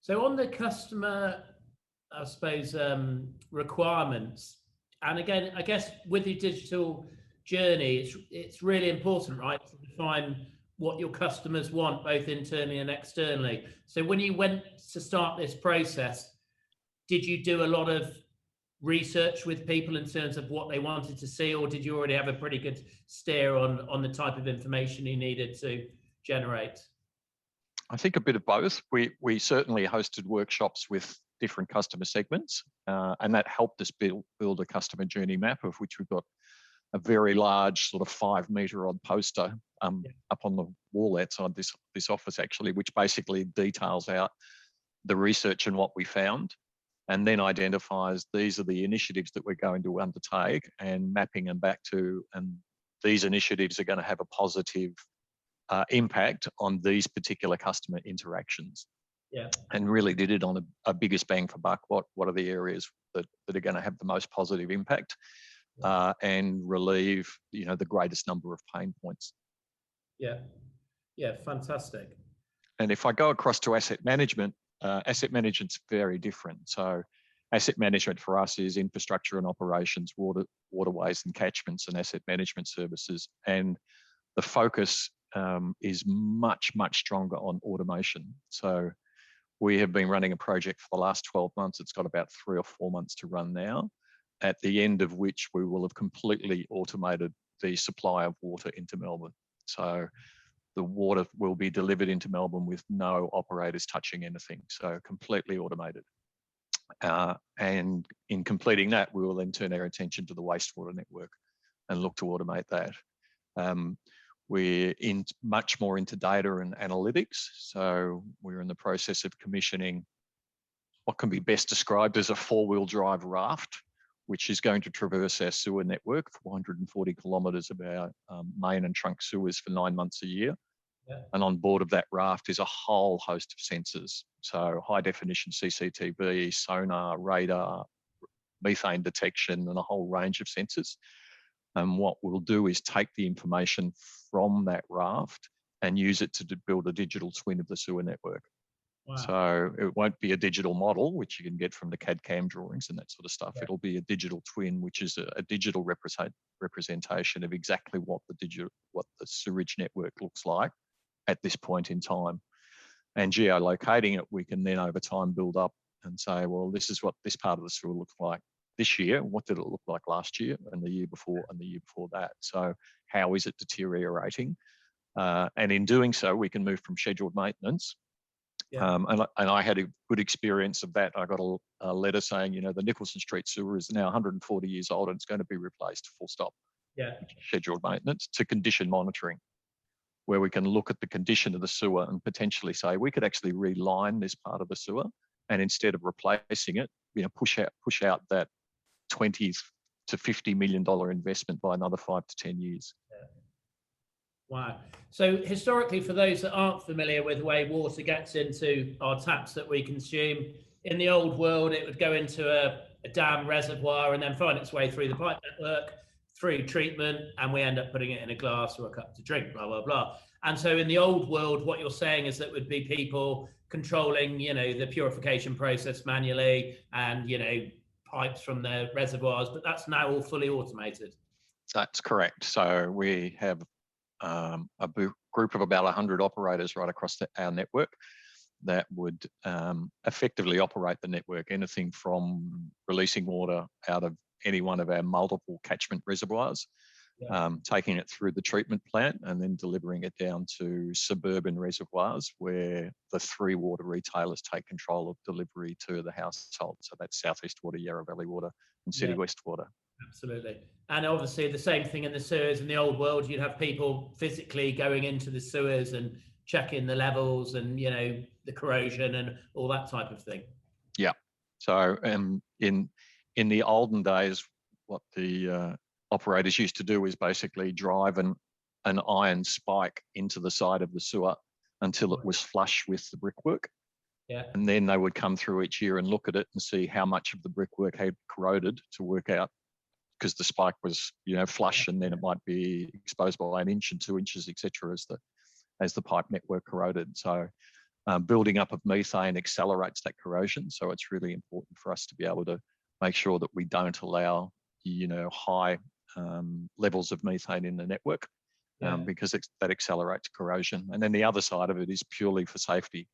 So on the customer, I suppose, requirements, and again, I guess with your digital journey, it's really important, right, to define what your customers want, both internally and externally. So when you went to start this process, did you do a lot of research with people in terms of what they wanted to see, or did you already have a pretty good steer on the type of information you needed to generate? I think a bit of both. We certainly hosted workshops with different customer segments, and that helped us build a customer journey map, of which we've got a very large sort of 5 metre odd poster up on the wall outside this office, actually, which basically details out the research and what we found, and then identifies these are the initiatives that we're going to undertake, and mapping them back to, and these initiatives are going to have a positive impact on these particular customer interactions. Yeah. And really did it on a biggest bang for buck. What are the areas that are going to have the most positive impact and relieve, the greatest number of pain points. Yeah. Yeah, fantastic. And if I go across to asset management's very different. So asset management for us is infrastructure and operations, waterways and catchments, and asset management services. And the focus is much, much stronger on automation. So we have been running a project for the last 12 months. It's got about 3 or 4 months to run now, at the end of which we will have completely automated the supply of water into Melbourne. So the water will be delivered into Melbourne with no operators touching anything, so completely automated. And in completing that, we will then turn our attention to the wastewater network and look to automate that. We're much more into data and analytics. So we're in the process of commissioning what can be best described as a 4-wheel drive raft, which is going to traverse our sewer network, 440 kilometres of our main and trunk sewers for 9 months a year. Yeah. And on board of that raft is a whole host of sensors. So high definition CCTV, sonar, radar, methane detection, and a whole range of sensors. And what we'll do is take the information from that raft and use it to build a digital twin of the sewer network. Wow. So it won't be a digital model, which you can get from the CAD/CAM drawings and that sort of stuff. Yeah. It'll be a digital twin, which is a digital representation of exactly what the sewage network looks like at this point in time. And geolocating it, we can then over time build up and say, well, this is what this part of the sewer looks like this year. What did it look like last year and the year before and the year before that? So how is it deteriorating? And in doing so, we can move from scheduled maintenance. Yeah. And I had a good experience of that. I got a letter saying, the Nicholson Street sewer is now 140 years old and it's going to be replaced, full stop. Yeah. Scheduled maintenance, to condition monitoring, where we can look at the condition of the sewer and potentially say we could actually reline this part of the sewer, and instead of replacing it, push out that $20 to $50 million investment by another 5 to 10 years. Yeah. Wow. So historically, for those that aren't familiar with the way water gets into our taps that we consume, in the old world, it would go into a dam reservoir and then find its way through the pipe network, through treatment, and we end up putting it in a glass or a cup to drink, blah, blah, blah. And so in the old world, what you're saying is that would be people controlling, the purification process manually and, pipes from the reservoirs, but that's now all fully automated. That's correct. So we have a group of about 100 operators right across our network that would effectively operate the network, anything from releasing water out of any one of our multiple catchment reservoirs, taking it through the treatment plant and then delivering it down to suburban reservoirs where the 3 water retailers take control of delivery to the household. So that's South East Water, Yarra Valley Water and City West Water. Absolutely. And obviously the same thing in the sewers. In the old world, you'd have people physically going into the sewers and checking the levels and, the corrosion and all that type of thing. Yeah. So in the olden days, what the operators used to do is basically drive an iron spike into the side of the sewer until it was flush with the brickwork. Yeah. And then they would come through each year and look at it and see how much of the brickwork had corroded to work out, because the spike was, flush, and then it might be exposed by 1 inch and 2 inches, etc., as the pipe network corroded. So building up of methane accelerates that corrosion. So it's really important for us to be able to make sure that we don't allow, high levels of methane in the network, because that accelerates corrosion. And then the other side of it is purely for safety.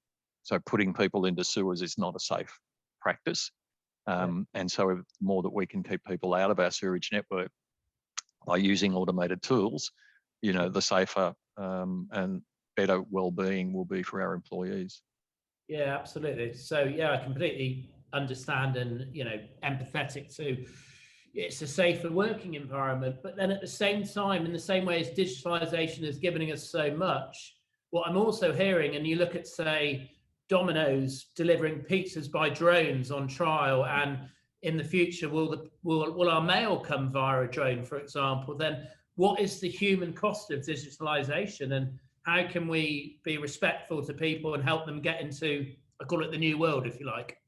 So putting people into sewers is not a safe practice. And so the more that we can keep people out of our sewerage network by using automated tools, the safer and better well-being will be for our employees. Yeah, absolutely. So yeah, I completely understand and empathetic to it's a safer working environment. But then at the same time, in the same way as digitalization is giving us so much, what I'm also hearing, and you look at, say, Domino's delivering pizzas by drones on trial, and in the future, will our mail come via a drone, for example? Then what is the human cost of digitalization, and how can we be respectful to people and help them get into, I call it the new world, if you like?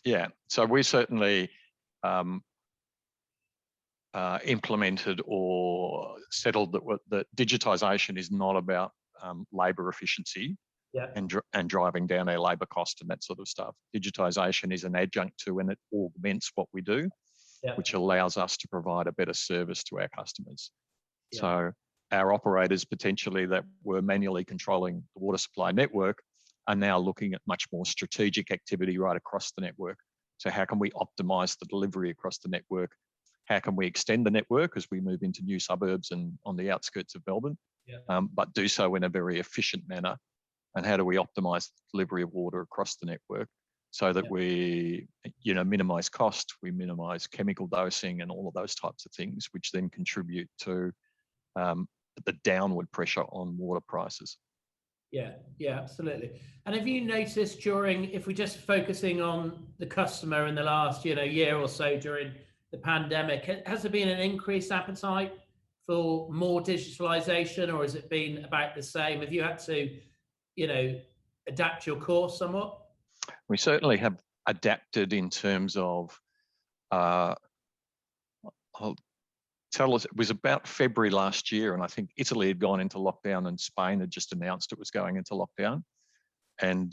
Yeah, so we certainly implemented or settled that digitization is not about labour efficiency and driving down our labour cost and that sort of stuff. Digitization is an adjunct to, and it augments what we do, which allows us to provide a better service to our customers. So our operators potentially that were manually controlling the water supply network are now looking at much more strategic activity right across the network. So how can we optimize the delivery across the network? How can we extend the network as we move into new suburbs and on the outskirts of Melbourne, but do so in a very efficient manner? And how do we optimize the delivery of water across the network so that we, minimize cost, we minimize chemical dosing and all of those types of things, which then contribute to the downward pressure on water prices. Yeah, absolutely. And have you noticed if we're just focusing on the customer in the last, year or so during the pandemic, has there been an increased appetite for more digitalization, or has it been about the same? Have you had to, adapt your course somewhat? We certainly have adapted in terms of, it was about February last year, and I think Italy had gone into lockdown and Spain had just announced it was going into lockdown. And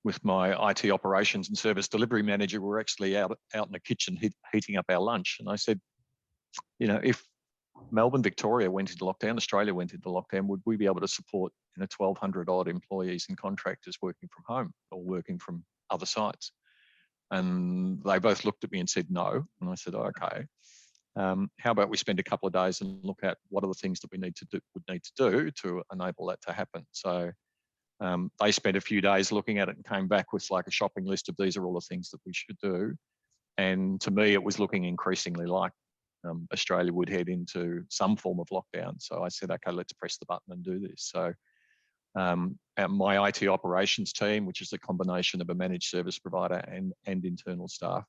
with my IT operations and service delivery manager, we're actually out in the kitchen heating up our lunch. And I said, if Melbourne, Victoria went into lockdown, Australia went into lockdown, would we be able to support 1,200 odd employees and contractors working from home or working from other sites? And they both looked at me and said no. And I said, okay. How about we spend a couple of days and look at what are the things that would need to do to enable that to happen? So they spent a few days looking at it and came back with like a shopping list of these are all the things that we should do. And to me, it was looking increasingly like Australia would head into some form of lockdown. So I said, okay, let's press the button and do this. So my IT operations team, which is a combination of a managed service provider and internal staff,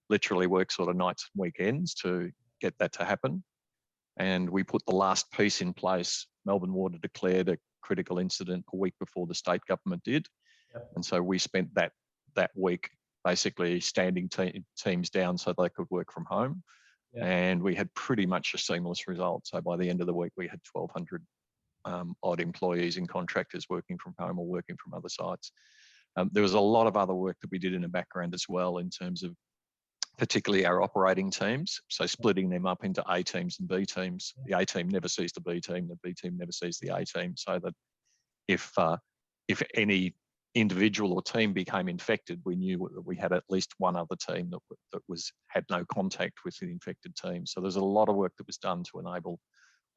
literally work sort of nights and weekends to get that to happen. And we put the last piece in place. Melbourne Water declared a critical incident a week before the state government did. And so we spent that week basically standing teams down so they could work from home. And we had pretty much a seamless result. So by the end of the week, we had 1,200 odd employees and contractors working from home or working from other sites. There was a lot of other work that we did in the background as well in terms of particularly our operating teams. So splitting them up into A teams and B teams. The A team never sees the B team never sees the A team, so that if any individual or team became infected, we knew that we had at least one other team that had no contact with the infected team. So there's a lot of work that was done to enable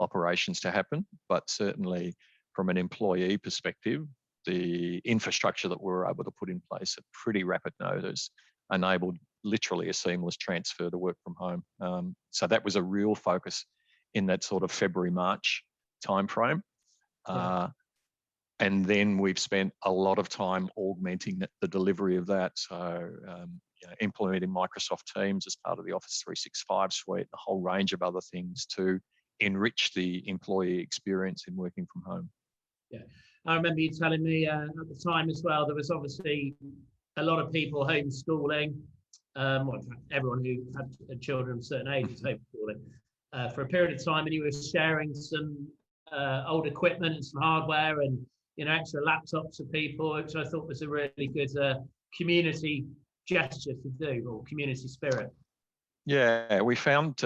operations to happen, but certainly from an employee perspective, the infrastructure that we were able to put in place at pretty rapid notice enabled literally a seamless transfer to work from home. So that was a real focus in that sort of February, March timeframe. And then we've spent a lot of time augmenting the delivery of that. So implementing Microsoft Teams as part of the Office 365 suite, a whole range of other things to enrich the employee experience in working from home. Yeah, I remember you telling me at the time as well, there was obviously a lot of people homeschooling. Well, everyone who had children of a certain age was homeschooling for a period of time, and you were sharing some old equipment and some hardware and extra laptops for people, which I thought was a really good community gesture to do, or community spirit. Yeah, we found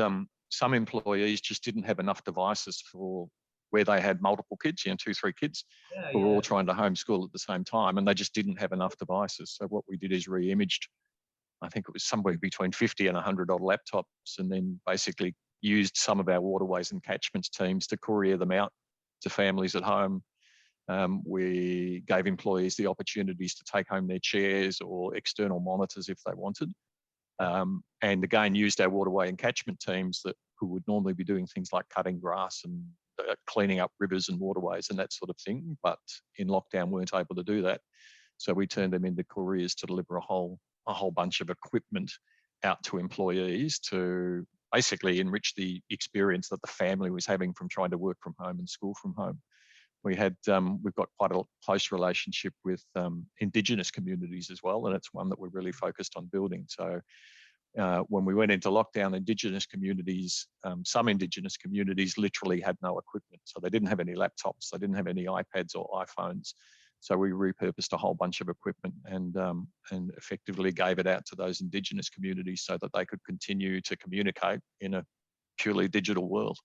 some employees just didn't have enough devices for where they had multiple kids, 2, 3 kids who were all trying to homeschool at the same time, and they just didn't have enough devices. So what we did is re-imaged, I think it was somewhere between 50 and 100 odd laptops, and then basically used some of our waterways and catchments teams to courier them out to families at home. We gave employees the opportunities to take home their chairs or external monitors if they wanted. And again, used our waterway and catchment teams who would normally be doing things like cutting grass and cleaning up rivers and waterways and that sort of thing, but in lockdown weren't able to do that. So we turned them into couriers to deliver a whole bunch of equipment out to employees to basically enrich the experience that the family was having from trying to work from home and school from home. We've got quite a close relationship with Indigenous communities as well, and it's one that we're really focused on building. So when we went into lockdown, some Indigenous communities literally had no equipment. So they didn't have any laptops, they didn't have any iPads or iPhones. So we repurposed a whole bunch of equipment and effectively gave it out to those Indigenous communities so that they could continue to communicate in a purely digital world.